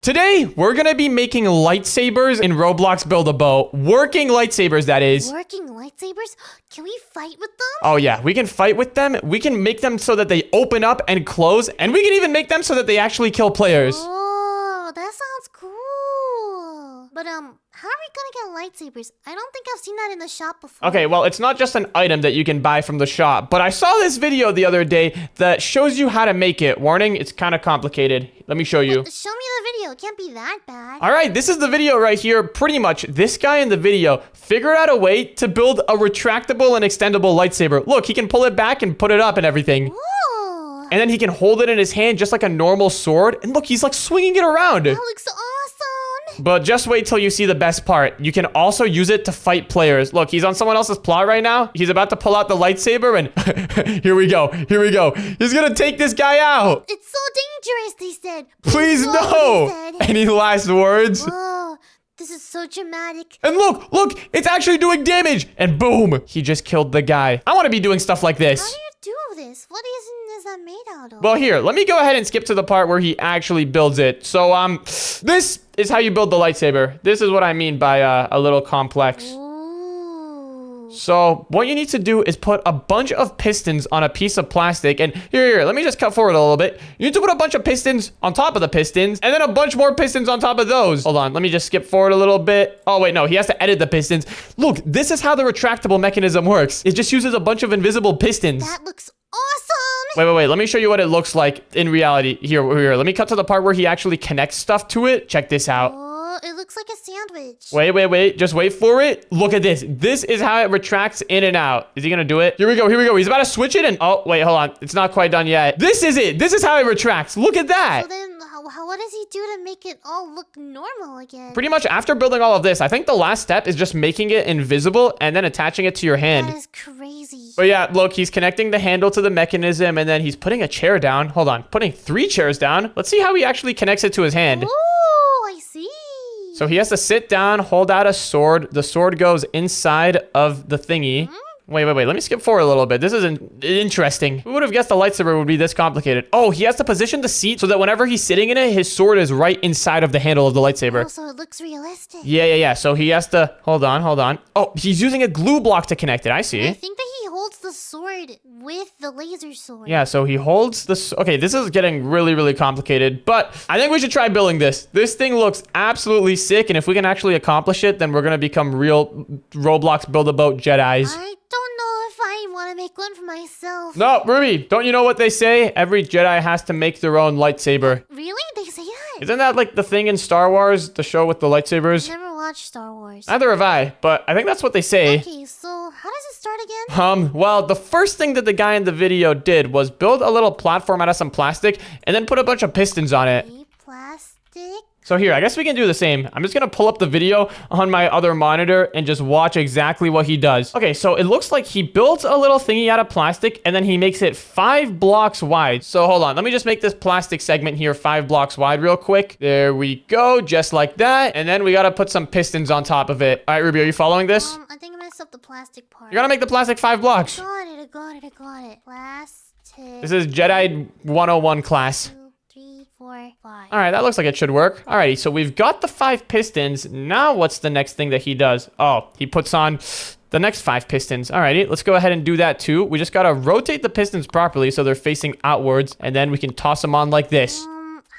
Today, we're gonna be making lightsabers in Roblox Build a Boat. Working lightsabers, that is. Working lightsabers? Can we fight with them? Oh yeah, we can fight with them. We can make them so that they open up and close. And we can even make them so that they actually kill players. Oh, that sounds cool. But, how are we gonna get lightsabers? I don't think I've seen that in the shop before. Okay, well, it's not just an item that you can buy from the shop. But I saw this video the other day that shows you how to make it. Warning, it's kind of complicated. Let me show you. Show me the video. It can't be that bad. All right, this is the video right here. Pretty much, this guy in the video figured out a way to build a retractable and extendable lightsaber. Look, he can pull it back and put it up and everything. Ooh. And then he can hold it in his hand just like a normal sword. And look, he's like swinging it around. That looks awesome. But just wait till you see the best part. You can also use it to fight players. Look, he's on someone else's plot right now. He's about to pull out the lightsaber and here we go. Here we go. He's gonna take this guy out. It's so dangerous, they said. Please no, no. they said. Any last words? Whoa, this is so dramatic. And look, it's actually doing damage. And boom, he just killed the guy. I want to be doing stuff like this. How do you do this? What is that made out of? Well, here, let me go ahead and skip to the part where he actually builds it. So, this is how you build the lightsaber. This is what I mean by a little complex. Ooh. So, what you need to do is put a bunch of pistons on a piece of plastic. And here, let me just cut forward a little bit. You need to put a bunch of pistons on top of the pistons, and then a bunch more pistons on top of those. Hold on, let me just skip forward a little bit. Oh, wait, no, he has to edit the pistons. Look, this is how the retractable mechanism works. It just uses a bunch of invisible pistons. That looks awesome. Wait. Let me show you what it looks like in reality. Here. Let me cut to the part where he actually connects stuff to it. Check this out. Oh, it looks like a sandwich. Wait. Just wait for it. Look at this. This is how it retracts in and out. Is he gonna do it? Here we go. He's about to switch it and... Oh, wait, hold on. It's not quite done yet. This is it. This is how it retracts. Look at that. So then, what does he do to make it all look normal again? Pretty much after building all of this, I think the last step is just making it invisible and then attaching it to your hand. That is crazy. But yeah, look, he's connecting the handle to the mechanism and then he's putting a chair down. Hold on, putting 3 chairs down. Let's see how he actually connects it to his hand. Ooh, I see. So he has to sit down, hold out a sword. The sword goes inside of the thingy. Wait. Let me skip forward a little bit. This is interesting. Who would have guessed the lightsaber would be this complicated? Oh, he has to position the seat so that whenever he's sitting in it, his sword is right inside of the handle of the lightsaber. Oh, so it looks realistic. Yeah. So he has to... Hold on. Oh, he's using a glue block to connect it. I see. I think that he holds the sword with the laser sword. Yeah, so he holds this. Okay, this is getting really, really complicated, but I think we should try building this. This thing looks absolutely sick, and if we can actually accomplish it, then we're going to become real Roblox Build a Boat Jedis. I don't know if I want to make one for myself. No, Ruby, don't you know what they say? Every Jedi has to make their own lightsaber. Really? They say that? Isn't that like the thing in Star Wars, the show with the lightsabers? Never watched Star Wars. Neither have I, but I think that's what they say. Okay, so how does it start again? Well, the first thing that the guy in the video did was build a little platform out of some plastic and then put a bunch of pistons on it. Okay, plastic. So here, I guess we can do the same. I'm just gonna pull up the video on my other monitor and just watch exactly what he does. Okay, so it looks like he builds a little thingy out of plastic and then he makes it 5 blocks wide. So hold on, let me just make this plastic segment here 5 blocks wide real quick. There we go, just like that. And then we gotta put some pistons on top of it. All right, Ruby, are you following this? I think I messed up the plastic part. You're gonna make the plastic 5 blocks. I got it. Plastic. This is Jedi 101 class. 2, 3, 4, 5. All right, that looks like it should work. Alrighty, so we've got the 5 pistons. Now what's the next thing that he does? Oh, he puts on the next 5 pistons. Alrighty, let's go ahead and do that too. We just gotta rotate the pistons properly so they're facing outwards, and then we can toss them on like this.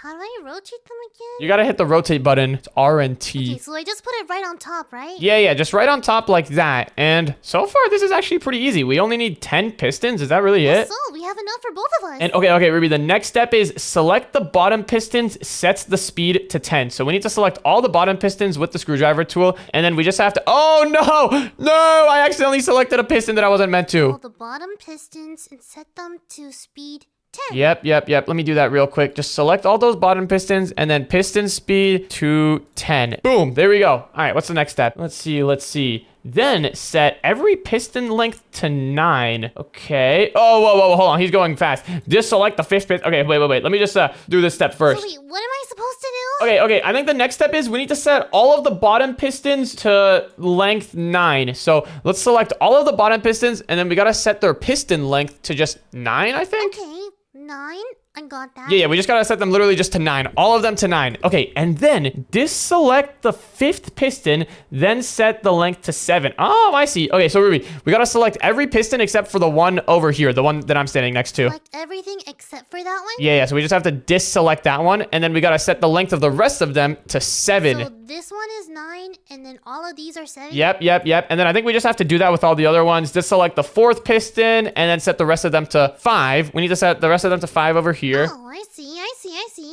How do I rotate them again? You gotta hit the rotate button. It's R and T. Okay, so I just put it right on top, right? Yeah, just right on top like that. And so far, this is actually pretty easy. We only need 10 pistons. Is that really it? So we have enough for both of us. And okay, Ruby, the next step is select the bottom pistons, sets the speed to 10. So we need to select all the bottom pistons with the screwdriver tool, and then we just have to... Oh, no! I accidentally selected a piston that I wasn't meant to. Hold the bottom pistons and set them to speed 10. Yep. Let me do that real quick. Just select all those bottom pistons and then piston speed to 10. Boom, there we go. All right, what's the next step? Let's see. Then set every piston length to 9. Okay. Oh, whoa, hold on. He's going fast. Just select the 5th piston. Okay, wait. Let me just do this step first. So wait, what am I supposed to do? Okay. I think the next step is we need to set all of the bottom pistons to length 9. So let's select all of the bottom pistons and then we gotta set their piston length to just 9, I think. Okay, 9. I got that. Yeah, we just gotta set them literally just to 9. All of them to 9. Okay, and then deselect the 5th piston, then set the length to 7. Oh, I see. Okay, so Ruby, we gotta select every piston except for the one over here, the one that I'm standing next to. Select everything except for that one? Yeah, so we just have to deselect that one, and then we gotta set the length of the rest of them to 7. So this one is 9, and then all of these are 7? Yep. And then I think we just have to do that with all the other ones. Deselect the 4th piston, and then set the rest of them to 5. We need to set the rest of them to 5 over here. Oh, I see.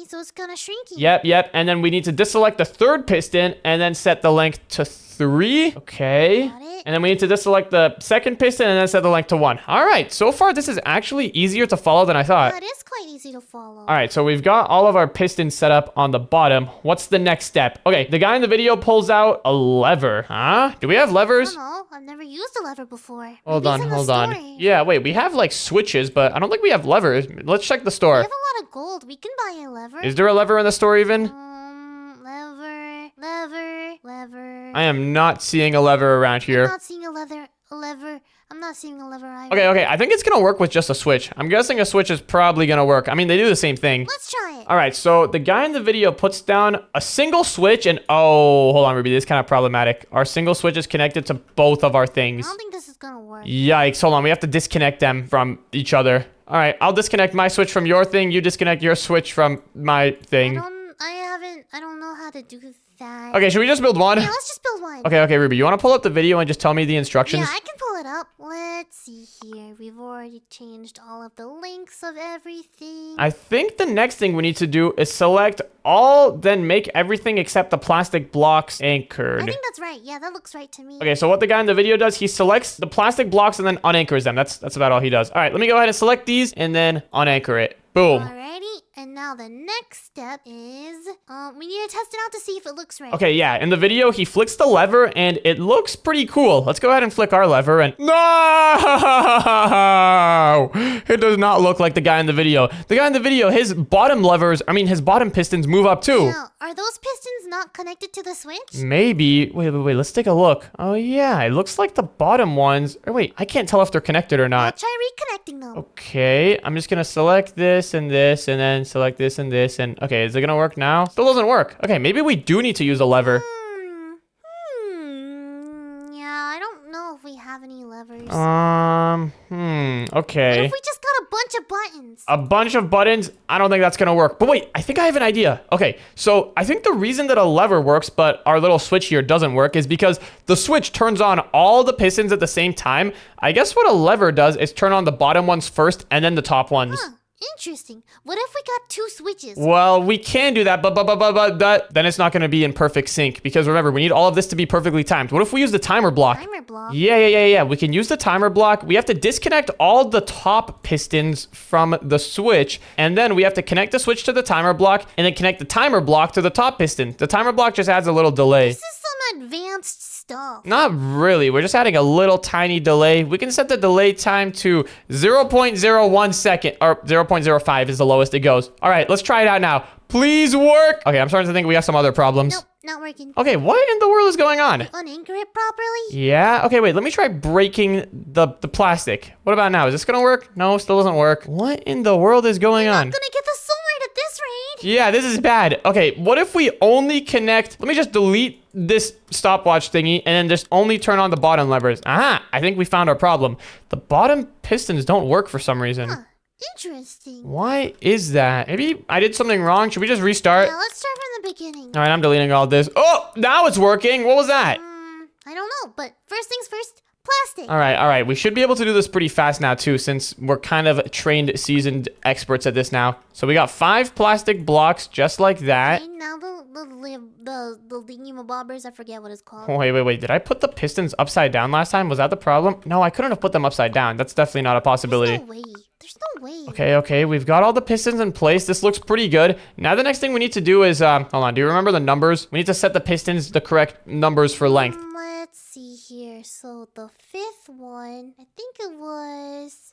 So it's kind of shrinking. Yep. And then we need to deselect the 3rd piston, and then set the length to 3. Okay. Got it. And then we need to deselect the 2nd piston, and then set the length to 1. All right. So far, this is actually easier to follow than I thought. That is quite easy to follow. All right, so we've got all of our pistons set up on the bottom. What's the next step? Okay, the guy in the video pulls out a lever. Huh? Do we have I levers? don't know. I've never used a lever before. Hold Maybe it's in the on. story. Yeah, wait, we have like switches, but I don't think we have levers. Let's check the We store. have a lot of gold. We can buy a lever. Is there a lever in the store even? Lever. I am not seeing a lever around I'm here. not seeing a lever. I'm not seeing a lever either. Okay, I think it's gonna work with just a switch. I'm guessing a switch is probably gonna work. I mean, they do the same thing. Let's try it. All right, so the guy in the video puts down a single switch and oh, hold on, Ruby, this is kind of problematic. Our single switch is connected to both of our I things. don't think this is gonna work. Yikes, hold on, we have to disconnect them from each other. All right, I'll disconnect my switch from your thing. You disconnect your switch from my thing. I don't know how to do that. Okay, should we just build one? Yeah, let's just build one. Okay, Ruby, you want to pull up the video and just tell me the instructions? Yeah, I can pull it up. Let's see here. We've already changed all of the links of everything. I think the next thing we need to do is select all, then make everything except the plastic blocks anchored. I think that's right. Yeah, that looks right to me. Okay, so what the guy in the video does, he selects the plastic blocks and then unanchors them. That's about all he does. All right, let me go ahead and select these and then unanchor it. Boom. Alrighty, and now the next step is, we need to test it out to see if it looks right. Okay, yeah, in the video, he flicks the lever, and it looks pretty cool. Let's go ahead and flick our lever, and... No! It does not look like the guy in the video. The guy in the video, his bottom pistons move up, too. Now, are those pistons not connected to the switch? Maybe. Wait, let's take a look. Oh, yeah, it looks like the bottom ones... Or wait, I can't tell if they're connected or I'll not. try reconnecting them. Okay, I'm just gonna select this, and then select this, and... Okay, is it gonna work now? Still doesn't work. Okay, maybe we do need to use a lever. Yeah, I don't know if we have any levers. Okay. What if we just got a bunch of buttons? A bunch of buttons? I don't think that's gonna work. But wait, I think I have an idea. Okay, so I think the reason that a lever works, but our little switch here doesn't work is because the switch turns on all the pistons at the same time. I guess what a lever does is turn on the bottom ones first and then the top ones. Huh, interesting. What if we got 2 switches? Well, we can do that, but then it's not going to be in perfect sync because remember, we need all of this to be perfectly timed. What if we use the timer block? Timer block? Yeah. We can use the timer block. We have to disconnect all the top pistons from the switch, and then we have to connect the switch to the timer block, and then connect the timer block to the top piston. The timer block just adds a little delay. This is some advanced stuff. Not really. We're just adding a little tiny delay. We can set the delay time to 0.01 second, or 0.05 is the lowest it goes. All right, let's try it out now. Please work. Okay, I'm starting to think we have some other problems. Nope, not working. Okay, what in the world is going on? Unanchor it properly? Yeah, okay, wait, let me try breaking the plastic. What about now? Is this gonna work? No, still doesn't work. What in the world is going on? I'm gonna get the sword at this rate. Yeah, this is bad. Okay, what if we only connect... Let me just delete this stopwatch thingy and then just only turn on the bottom levers. Aha, I think we found our problem. The bottom pistons don't work for some reason. Huh, interesting. Why is that? Maybe I did something wrong. Should we just restart? Yeah, let's start from the beginning. All right, I'm deleting all this. Oh, now it's working. What was that? I don't know, but first things first, plastic. All right. We should be able to do this pretty fast now, too, since we're kind of trained, seasoned experts at this now. So we got 5 plastic blocks just like that. Okay, now the thingy-mabobbers, I forget what it's called. Wait. Did I put the pistons upside down last time? Was that the problem? No, I couldn't have put them upside down. That's definitely not a possibility. There's no way. Okay. We've got all the pistons in place. This looks pretty good. Now the next thing we need to do is, hold on. Do you remember the numbers? We need to set the pistons the correct numbers for length. Let's see here. here. So the fifth one, I think it was,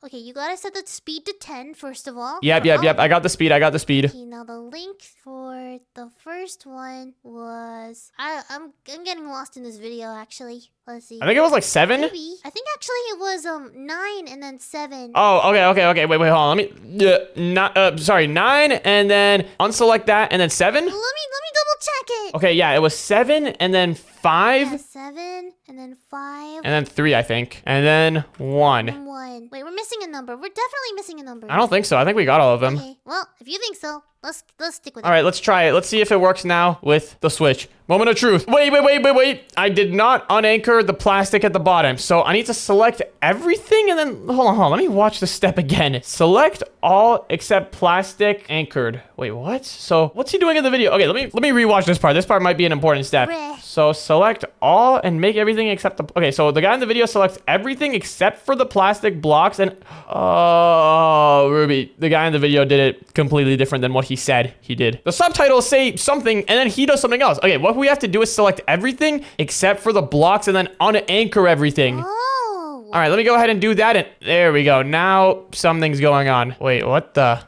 okay, you gotta set the speed to 10 first of all. Yep. I got the speed. Okay, now the length for the first one was, I'm getting lost in this video actually. Let's see. I think it was like 7. Maybe. I think actually it was 9 and then 7. Oh, okay. Wait, hold on. Let me, sorry, 9 and then unselect that and then 7. Let me double check it. Okay, yeah, it was 7 and then 5. Yeah, 7 and then 5. And then 3, I think. And then 1. And 1. Wait, we're missing a number. We're definitely missing a number. I don't think so. I think we got all of them. Okay, well, if you think so, let's stick with it. All right, let's try it. Let's see if it works now with the switch. Moment of truth. Wait. I did not unanchor the plastic at the bottom. So I need to select everything and then, hold on. Let me watch the step again. Select all except plastic anchored. Wait, what? So what's he doing in the video? Okay, let me rewatch this part. This part might be an important step. Bleh. So select all and make everything except the, okay, so the guy in the video selects everything except for the plastic blocks and, oh, Ruby, the guy in the video did it completely different than what he said he did. The subtitles say something and then he does something else. Okay, what we have to do is select everything except for the blocks and then unanchor everything. Oh. All right, let me go ahead and do that. And there we go. Now something's going on. Wait, what the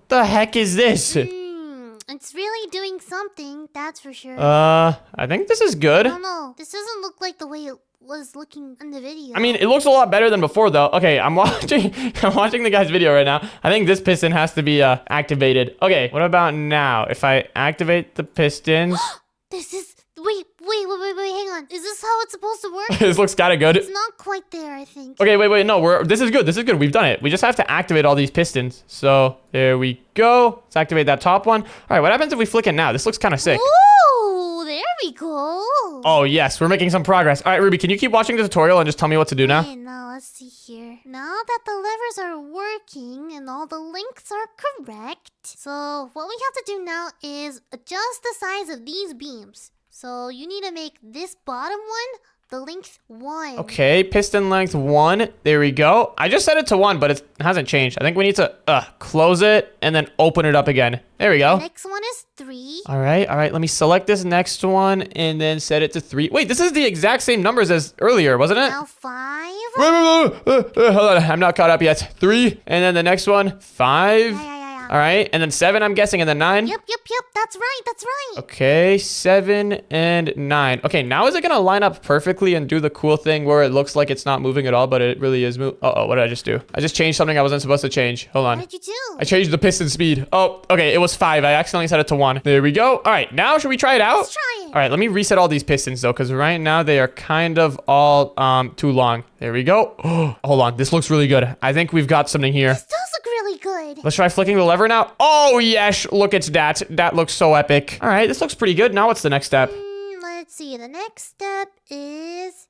heck is this? It's really doing something, that's for sure. I think this is good. I don't know. This doesn't look like the way it was looking in the video. I mean, it looks a lot better than before, though. Okay, I'm watching the guy's video right now. I think this piston has to be activated. Okay, what about now? If I activate the pistons, this is wait, hang on. Is this how it's supposed to work? this looks kind of good. It's not quite there, I think. Okay, wait, no, this is good. We've done it. We just have to activate all these pistons. So there we go. Let's activate that top one. All right, what happens if we flick it now? This looks kind of sick. Ooh, there we go. Oh, yes, we're making some progress. All right, Ruby, can you keep watching the tutorial and just tell me what to do now? Okay, now let's see here. Now that the levers are working and all the links are correct, so what we have to do now is adjust the size of these beams. So you need to make this bottom one the length 1. Okay, piston length 1. There we go. I just set it to 1, but it hasn't changed. I think we need to close it and then open it up again. There we go. The next one is 3. All right. Let me select this next one and then set it to 3. Wait, this is the exact same numbers as earlier, wasn't it? Now 5. Hold on, I'm not caught up yet. 3, and then the next one, 5. Yeah. All right, and then 7, I'm guessing, and then 9. Yep. That's right. Okay, 7 and 9. Okay, now is it gonna line up perfectly and do the cool thing where it looks like it's not moving at all, but it really is moving? Uh-oh, what did I just do? I just changed something I wasn't supposed to change. Hold on. What did you do? I changed the piston speed. Oh, okay, it was 5. I accidentally set it to 1. There we go. All right, now should we try it out? Let's try it. All right, let me reset all these pistons, though, because right now they are kind of all too long. There we go. Hold on, this looks really good. I think we've got something here. This does look really good. Let's try flicking the lever now. Oh, yes, look at that. That looks so epic. All right, this looks pretty good. Now what's the next step? Let's see. The next step is...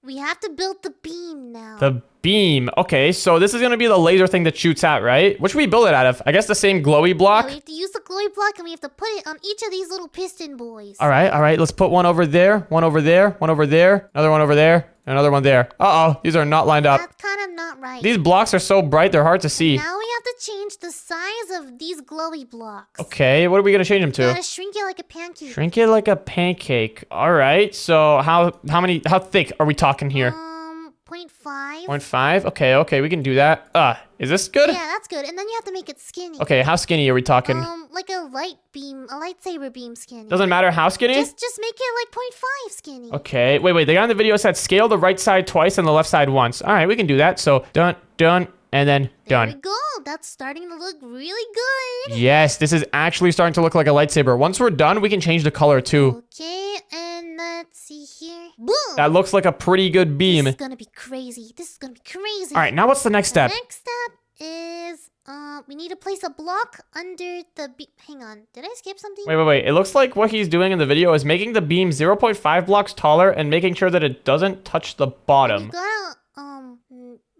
we have to build the beam now. The beam. Okay, so this is going to be the laser thing that shoots out, right? What should we build it out of? I guess the same glowy block? Yeah, we have to use the glowy block and we have to put it on each of these little piston boys. All right. Let's put one over there, one over there, one over there, another one over there, another one there. Uh-oh, these are not lined up. That's kind of not right. These blocks are so bright, they're hard to see. Now we have to change the size of these glowy blocks. Okay, what are we going to change them to? Gotta shrink it like a pancake. Shrink it like a pancake. All right, so how thick are we talking here? 0.5. 0.5? Okay, we can do that. Is this good? Yeah, that's good. And then you have to make it skinny. Okay, how skinny are we talking? Like a lightsaber beam skinny. Doesn't matter how skinny? Just make it like 0.5 skinny. Okay, wait, the guy in the video said scale the right side twice and the left side once. All right, we can do that. So done, and then done. There we go. That's starting to look really good. Yes, this is actually starting to look like a lightsaber. Once we're done, we can change the color too. Okay, and let's see here. Boom! That looks like a pretty good beam. This is gonna be crazy. All right, now what's the next step? The next step is we need to place a block under the beam. Hang on, did I skip something? Wait. It looks like what he's doing in the video is making the beam 0.5 blocks taller and making sure that it doesn't touch the bottom. You gotta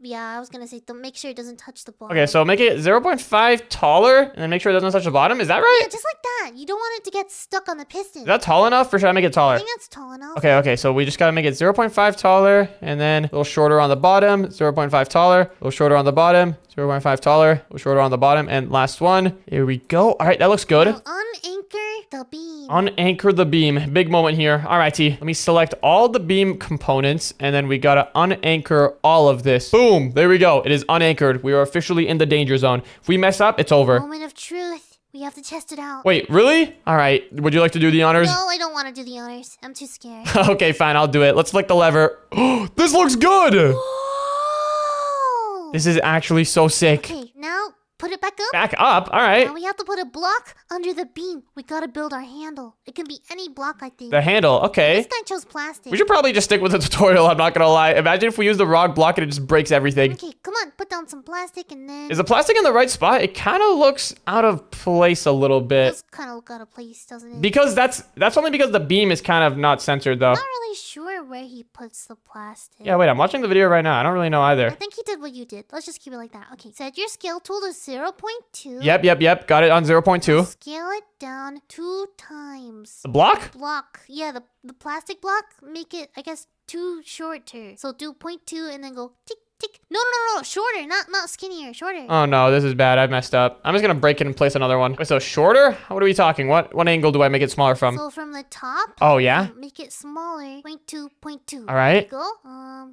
yeah, I was gonna say, don't make sure it doesn't touch the bottom. Okay, so make it 0.5 taller and then make sure it doesn't touch the bottom. Is that right? Yeah, just like that. You don't want it to get stuck on the piston. Is that tall enough or should I make it taller? I think that's tall enough. Okay, so we just gotta make it 0.5 taller and then a little shorter on the bottom, 0.5 taller, a little shorter on the bottom, 0.5 taller, a little shorter on the bottom, and last one. Here we go. All right, that looks good. Now unanchor the beam. beam. Unanchor the beam. Big moment here. All right, T. Let me select all the beam components, and then we gotta unanchor all of this. Boom. There we go. It is unanchored. We are officially in the danger zone. If we mess up, it's over. Moment of truth. We have to test it out. Wait, really? All right. Would you like to do the honors? No, I don't want to do the honors. I'm too scared. Okay, fine. I'll do it. Let's flick the lever. This looks good. Whoa! This is actually so sick. Okay, now put it back up. Back up. All right. Now we have to put a block under the beam. We gotta build our handle. It can be any block, I think. The handle. Okay. This guy chose plastic. We should probably just stick with the tutorial. I'm not gonna lie. Imagine if we use the wrong block and it just breaks everything. Okay, come on. Put down some plastic and then... Is the plastic in the right spot? It kind of looks out of place a little It bit. does kind of look out of place, doesn't it? Because that's only because the beam is kind of not centered though. I'm not really sure where he puts the plastic. Yeah, wait, I'm watching the video right now. I don't really know I either. think he did what you did. Let's just keep it like that. Okay, set your scale tool to 0.2. Yep. Got it on 0.2. Scale it down 2 times. The block? Block. Yeah, the plastic block, make it, I guess, 2 shorter. So do 0.2 and then go tick, tick. No. Shorter, not skinnier, shorter. Oh no, this is bad. I messed up. I'm just gonna break it and place another one. Wait, so shorter? What are we talking? What angle do I make it smaller from? So from the top, Oh yeah? make it smaller. 0.2, 0.2. All right. Go.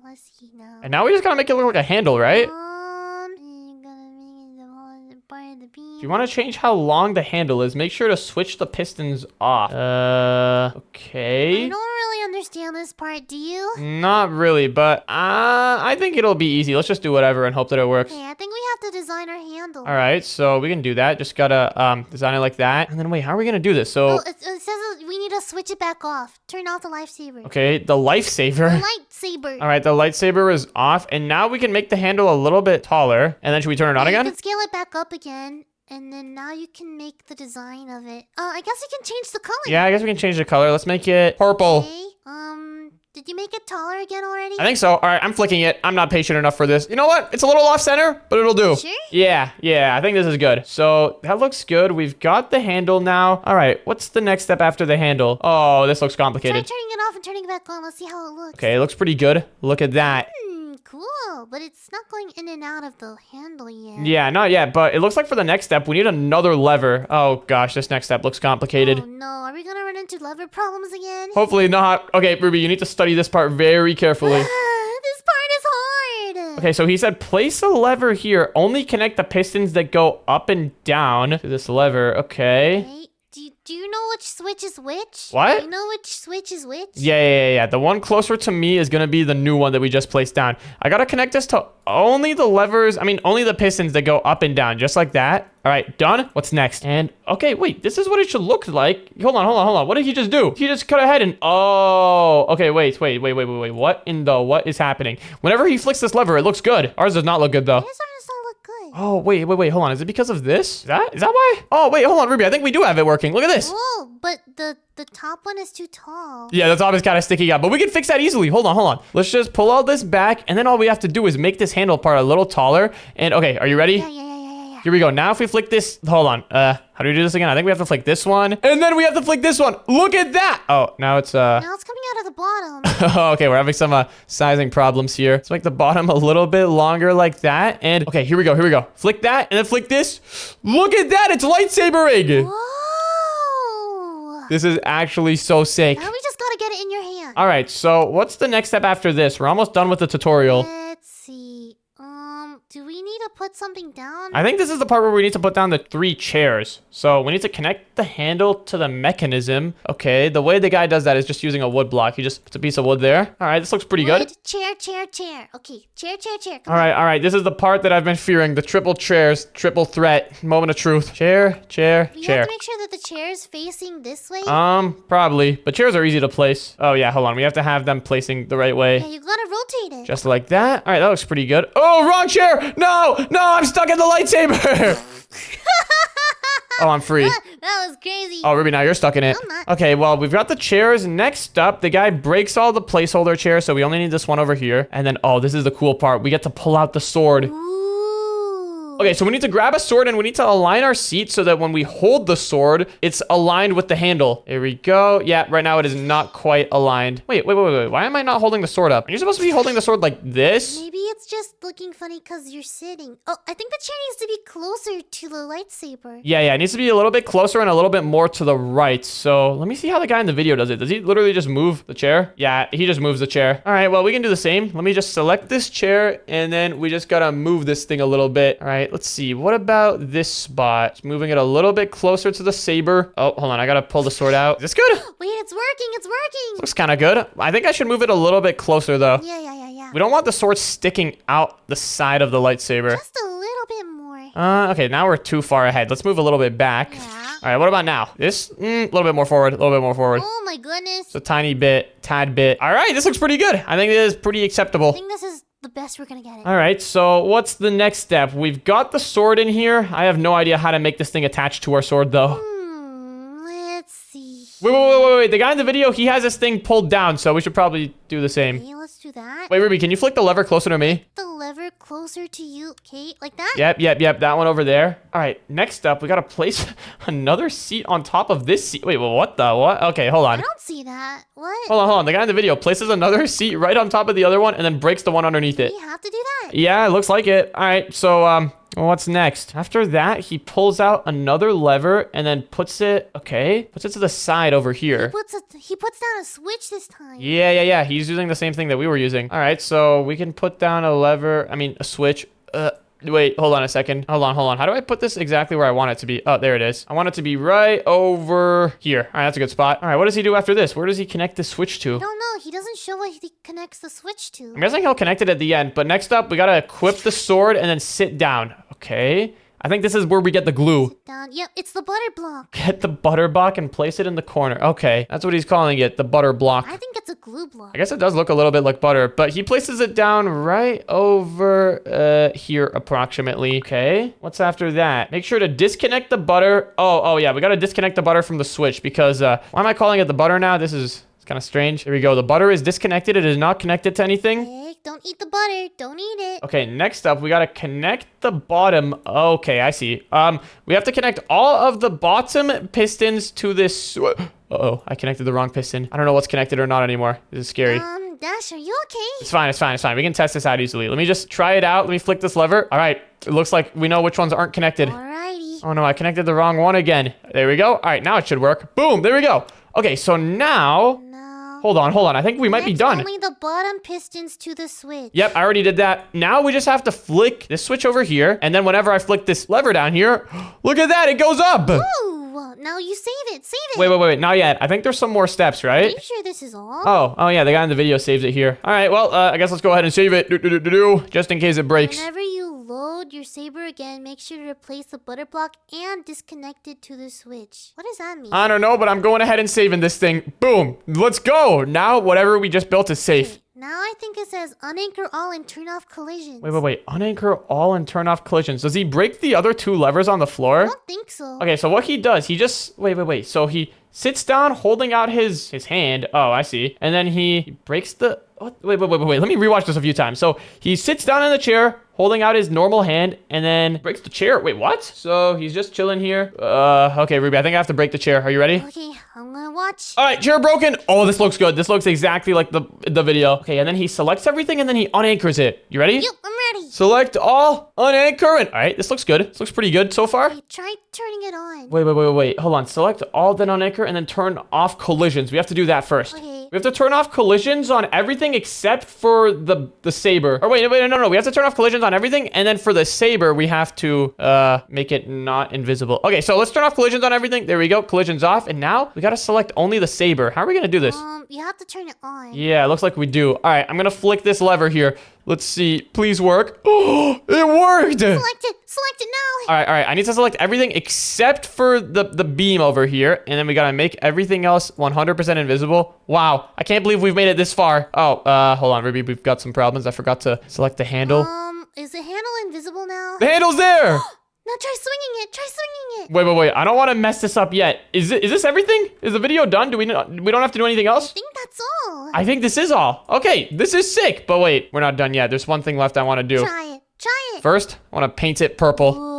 Let's see now. And now we just gotta make it look like a handle, right? You gotta make the whole part of the beam. If you want to change how long the handle is, make sure to switch the pistons off. I Okay. don't really understand this part, do you? Not really, but I think it'll be easy. Let's just do whatever and hope that it works. Okay, I think we have to design our handle. All right, so we can do that. Just gotta design it like that. And then wait, how are we gonna do this? So, Oh, it says that we need to switch it back off. Turn off the lifesaver. okay, the lifesaver. Lightsaber. All right, the lightsaber is off, and now we can make the handle a little bit taller. And then should we turn it on You again? can scale it back up again, and then now you can make the design of it. I guess you can change the color. Yeah, I guess we can change the color. Let's make it purple. Okay. Did you make it taller again already? I think so. All right, I'm flicking it. I'm not patient enough for this. You know what? It's a little off center, but it'll do. Sure? Yeah, I think this is good. So that looks good. We've got the handle now. All right, what's the next step after the handle? Oh, this looks Try complicated. turning it off and turning it back on. Let's see how it looks. Okay, it looks pretty good. Look at that. Cool. But it's not going in and out of the handle yet. Yeah, not yet, but it looks like for the next step, we need another lever. Oh gosh, this next step looks complicated. Oh no, are we gonna run into lever problems again? Hopefully not. Okay, Ruby, you need to study this part very carefully. This part is hard. Okay, so he said place a lever here. Only connect the pistons that go up and down to this lever. Okay. Okay. Do you know which switch is which? What? Do you know which switch is which? Yeah. The one closer to me is gonna be the new one that we just placed down. I gotta connect this to only the levers, only the pistons that go up and down, just like that. All right, done. What's next? And, okay, wait, this is what it should look like. Hold on. What did he just do? He just cut ahead and, oh, okay, wait. What is happening? Whenever he flicks this lever, it looks good. Ours does not look good, though. This one does not look good. Oh, wait, hold on. Is it because of this? Is that why? Oh, wait, hold on, Ruby. I think we do have it working. Look at this. Whoa, but the top one is too tall. Yeah, the top is kind of sticking out, but we can fix that easily. Hold on. Let's just pull all this back, and then all we have to do is make this handle part a little taller. And, okay, are you ready? Yeah. Here we go. Now if we flick this, hold on. How do we do this again? I think we have to flick this one, and then we have to flick this one. Look at that. Oh, now it's Now it's coming out of the bottom. okay, we're having some sizing problems here. Let's make the bottom a little bit longer like that. And okay, here we go. Flick that, and then flick this. Look at that. It's lightsabering. Whoa. This is actually so sick. Now we just gotta get it in your hand. All right, so what's the next step after this? We're almost done with the tutorial. Let's see. Do we need to put something down? I think this is the part where we need to put down the 3 chairs. So we need to connect the handle to the mechanism. Okay, the way the guy does that is just using a wood block. He just puts a piece of wood there. All right, this looks pretty good. Chair. Okay, chair. Come All right. This is the part that I've been fearing. The triple chairs, triple threat, moment of truth. Chair. We have to make sure that the chair is facing this way. Probably. But chairs are easy to place. Oh, yeah, hold on. We have to have them placing the right way. Yeah, you gotta rotate it. Just like that. All right, that looks pretty good. Oh, wrong chair. No, I'm stuck in the lightsaber. Oh, I'm free. That was crazy. Oh, Ruby, now you're stuck in it. I'm not. Okay, well, we've got the chairs. Next up, the guy breaks all the placeholder chairs, so we only need this one over here. And then, oh, this is the cool part. We get to pull out the sword. Ooh. Okay, so we need to grab a sword and we need to align our seat so that when we hold the sword, it's aligned with the handle. There we go. Yeah, right now it is not quite aligned. Wait. Why am I not holding the sword up? Are you supposed to be holding the sword like this? Maybe it's just looking funny because you're sitting. Oh, I think the chair needs to be closer to the lightsaber. Yeah, it needs to be a little bit closer and a little bit more to the right. So let me see how the guy in the video does it. Does he literally just move the chair? Yeah, he just moves the chair. All right, well, we can do the same. Let me just select this chair and then we just gotta move this thing a little bit. All right, let's see. What about this spot? Just moving it a little bit closer to the saber. Oh, hold on. I gotta pull the sword out. Is this good? Wait, it's working. It's working. Looks kind of good. I think I should move it a little bit closer though. Yeah. We don't want the sword sticking out the side of the lightsaber. Just a little bit more. Okay, now we're too far ahead. Let's move a little bit back. Yeah. All right, what about now? This? A little bit more forward. Oh my goodness. Just a tiny bit, tad bit. All right, this looks pretty good. I think this is pretty I acceptable. think this is the best we're gonna get it. All right, so what's the next step? We've got the sword in here. I have no idea how to make this thing attached to our sword, though. Let's see. Wait. The guy in the video, he has this thing pulled down, so we should probably do the same. Okay, let's do that. Wait, Ruby, can you flick the lever closer to me? The lever closer to you. Okay, like that? Yep. That one over there. All right, next up, we got to place another seat on top of this seat. Wait, well, what? Okay, hold I on. don't see that. What? Hold on. The guy in the video places another seat right on top of the other one and then breaks the one underneath it. We have to do that. Yeah, it looks like it. All right, so, what's next? After that, he pulls out another lever and then puts it to the side over here. He puts down a switch this time. Yeah. He's using the same thing that we were using. All right, so we can put down a switch. Wait, hold on a second. Hold on. How do I put this exactly where I want it to be? Oh, there it is. I want it to be right over here. All right, that's a good spot. All right, what does he do after this? Where does he connect the switch to? I don't know. He doesn't show what he connects the switch to. I'm guessing he'll connect it at the end, but next up, we gotta equip the sword and then sit down. Okay. I think this is where we get the glue. Down. Yep, it's the butter block. Get the butter block and place it in the corner. Okay, that's what he's calling it, the butter block. I think it's a glue block. I guess it does look a little bit like butter, but he places it down right over here approximately. Okay, what's after that? Make sure to disconnect the butter. Oh yeah, we gotta disconnect the butter from the switch because, why am I calling it the butter now? It's kind of strange. Here we go. The butter is disconnected. It is not connected to anything. Okay, don't eat the butter. Don't eat it. Okay, next up, we gotta connect the bottom. Okay, I see. We have to connect all of the bottom pistons to this. Uh-oh, I connected the wrong piston. I don't know what's connected or not anymore. This is scary. Dash, are you okay? It's fine. We can test this out easily. Let me just try it out. Let me flick this lever. All right, it looks like we know which ones aren't connected. Alrighty. Oh no, I connected the wrong one again. There we go. All right, now it should work. Boom, there we go. Okay, so now... No. Hold on. I think we might be done. Only the bottom pistons to the switch. Yep, I already did that. Now we just have to flick this switch over here. And then whenever I flick this lever down here, look at that, it goes up. Ooh, now you save it. Wait, not yet. I think there's some more steps, right? Are you sure this is all? Oh yeah, the guy in the video saves it here. All right, well, I guess let's go ahead and save it. Just in case it breaks. Whenever you load your saber again, make sure to replace the butter block and disconnect it to the switch. What does that mean? I don't know, but I'm going ahead and saving this thing. Boom. Let's go. Now, whatever we just built is safe. Okay, now I think it says unanchor all and turn off collisions. Wait. Unanchor all and turn off collisions. Does he break the other two levers on the floor? I don't think so. Okay, so what he does, he just... Wait. So he sits down holding out his hand. Oh, I see. And then he breaks the... What? Wait. Let me rewatch this a few times. So he sits down in the chair, holding out his normal hand, and then breaks the chair. Wait, what? So he's just chilling here. Okay, Ruby, I think I have to break the chair. Are you ready? Okay, I'm gonna watch. All right, chair broken. Oh, this looks good. This looks exactly like the video. Okay, and then he selects everything, and then he unanchors it. You ready? Yep, I'm ready. Select all, unanchor it. All right, this looks good. This looks pretty good so far. Okay, try turning it on. Wait. Hold on. Select all, then unanchor, and then turn off collisions. We have to do that first. Okay. We have to turn off collisions on everything except for the saber. Or wait, no. We have to turn off collisions on everything, and then for the saber, we have to make it not invisible. Okay, so let's turn off collisions on everything. There we go. Collisions off, and now we gotta select only the saber. How are we gonna do this? You have to turn it on. Yeah, it looks like we do. All right, I'm gonna flick this lever here. Let's see. Please work. Oh, it worked. Select it now. All right. I need to select everything except for the beam over here. And then we got to make everything else 100% invisible. Wow. I can't believe we've made it this far. Oh, hold on, Ruby. We've got some problems. I forgot to select the handle. Is the handle invisible now? The handle's there. Now try swinging it. Wait. I don't want to mess this up yet. Is this everything? Is the video done? We don't have to do anything else? I think that's all. I think this is all. Okay, this is sick. But wait, we're not done yet. There's one thing left I want to do. Try it. try it. First, I want to paint it purple. Whoa.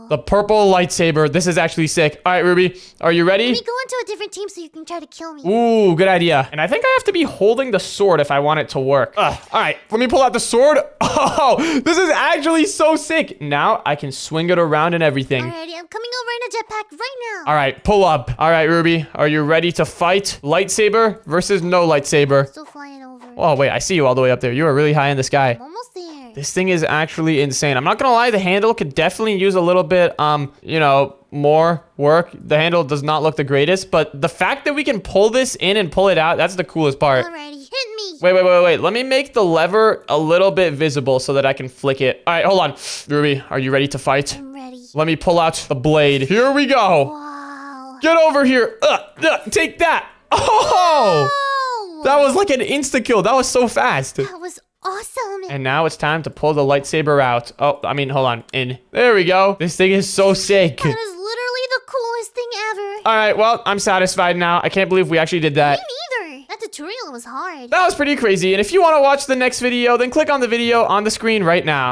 The purple lightsaber. This is actually sick. All right, Ruby, are you ready? Let me go into a different team so you can try to kill me. Ooh, good idea. And I think I have to be holding the sword if I want it to work. All right, let me pull out the sword. Oh, this is actually so sick. Now I can swing it around and everything. Alrighty, I'm coming over in a jetpack right now. All right, pull up. All right, Ruby, are you ready to fight? Lightsaber versus no lightsaber. Still flying over. Oh, wait, I see you all the way up there. You are really high in the sky. I'm almost there. This thing is actually insane. I'm not gonna lie, the handle could definitely use a little bit, you know, more work. The handle does not look the greatest, but the fact that we can pull this in and pull it out, that's the coolest part. Alrighty, hit me. Wait. Let me make the lever a little bit visible so that I can flick it. All right, hold on. Ruby, are you ready to fight? I'm ready. Let me pull out the blade. Here we go. Wow. Get over here. Take that. Oh! Oh! That was like an insta-kill. That was so fast. That was awesome. And now it's time to pull the lightsaber out. Oh, I mean, hold on. In. There we go. This thing is so sick. That is literally the coolest thing ever. All right, well, I'm satisfied now. I can't believe we actually did that. Me neither. That tutorial was hard. That was pretty crazy. And if you want to watch the next video, then click on the video on the screen right now.